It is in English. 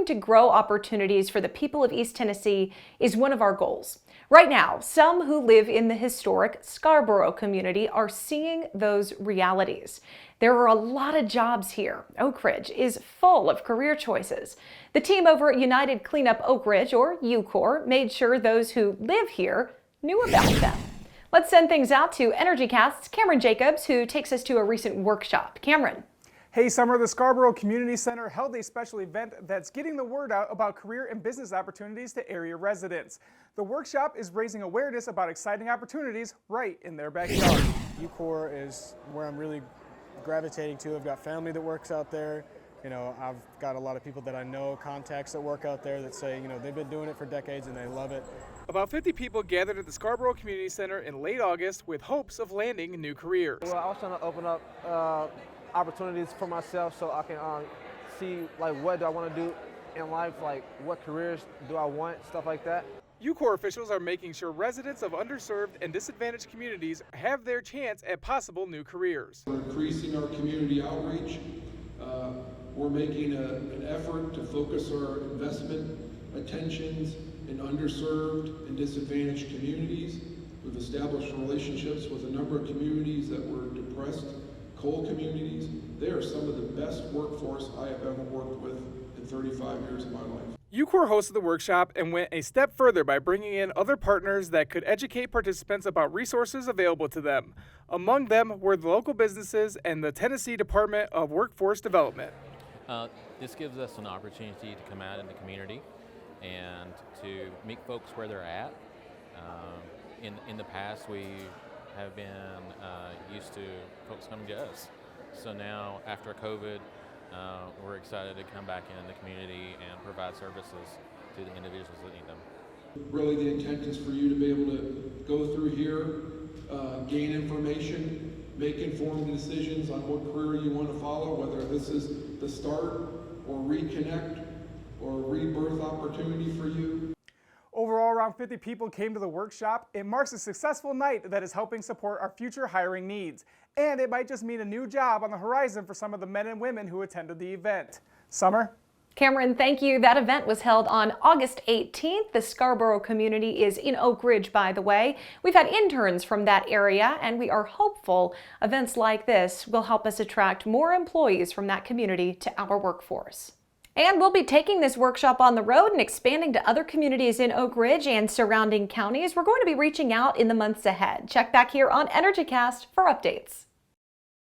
to grow opportunities for the people of East Tennessee is one of our goals. Right now, some who live in the historic Scarboro community are seeing those realities. There are a lot of jobs here. Oak Ridge is full of career choices. The team over at United Cleanup Oak Ridge, or UCOR, made sure those who live here knew about them. Let's send things out to EnergyCast's Cameron Jacobs, who takes us to a recent workshop. Cameron. Hey, Summer, the Scarboro Community Center held a special event that's getting the word out about career and business opportunities to area residents. The workshop is raising awareness about exciting opportunities right in their backyard. UCOR is where I'm really gravitating to. I've got family that works out there. You know, I've got a lot of people that I know, contacts that work out there that say, you know, they've been doing it for decades and they love it. About 50 people gathered at the Scarboro Community Center in late August with hopes of landing new careers. Well, I was trying to open up opportunities for myself so I can see like what do I want to do in life, like what careers do I want, stuff like that. UCOR officials are making sure residents of underserved and disadvantaged communities have their chance at possible new careers. We're increasing our community outreach. We're making an effort to focus our investment attentions in underserved and disadvantaged communities. We've established relationships with a number of communities that were depressed coal communities. They are some of the best workforce I have ever worked with in 35 years of my life. UCOR hosted the workshop and went a step further by bringing in other partners that could educate participants about resources available to them. Among them were the local businesses and the Tennessee Department of Workforce Development. This gives us an opportunity to come out in the community and to meet folks where they're at. In the past, we have been used to folks coming to us. So now, after COVID, we're excited to come back in the community and provide services to the individuals that need them. Really, the intent is for you to be able to go through here, gain information, make informed decisions on what career you want to follow, whether this is the start or reconnect or rebirth opportunity for you. Overall, around 50 people came to the workshop. It marks a successful night that is helping support our future hiring needs. And it might just mean a new job on the horizon for some of the men and women who attended the event. Summer? Cameron, thank you. That event was held on August 18th. The Scarboro community is in Oak Ridge, by the way. We've had interns from that area, and we are hopeful events like this will help us attract more employees from that community to our workforce. And we'll be taking this workshop on the road and expanding to other communities in Oak Ridge and surrounding counties. We're going to be reaching out in the months ahead. Check back here on EnergyCast for updates.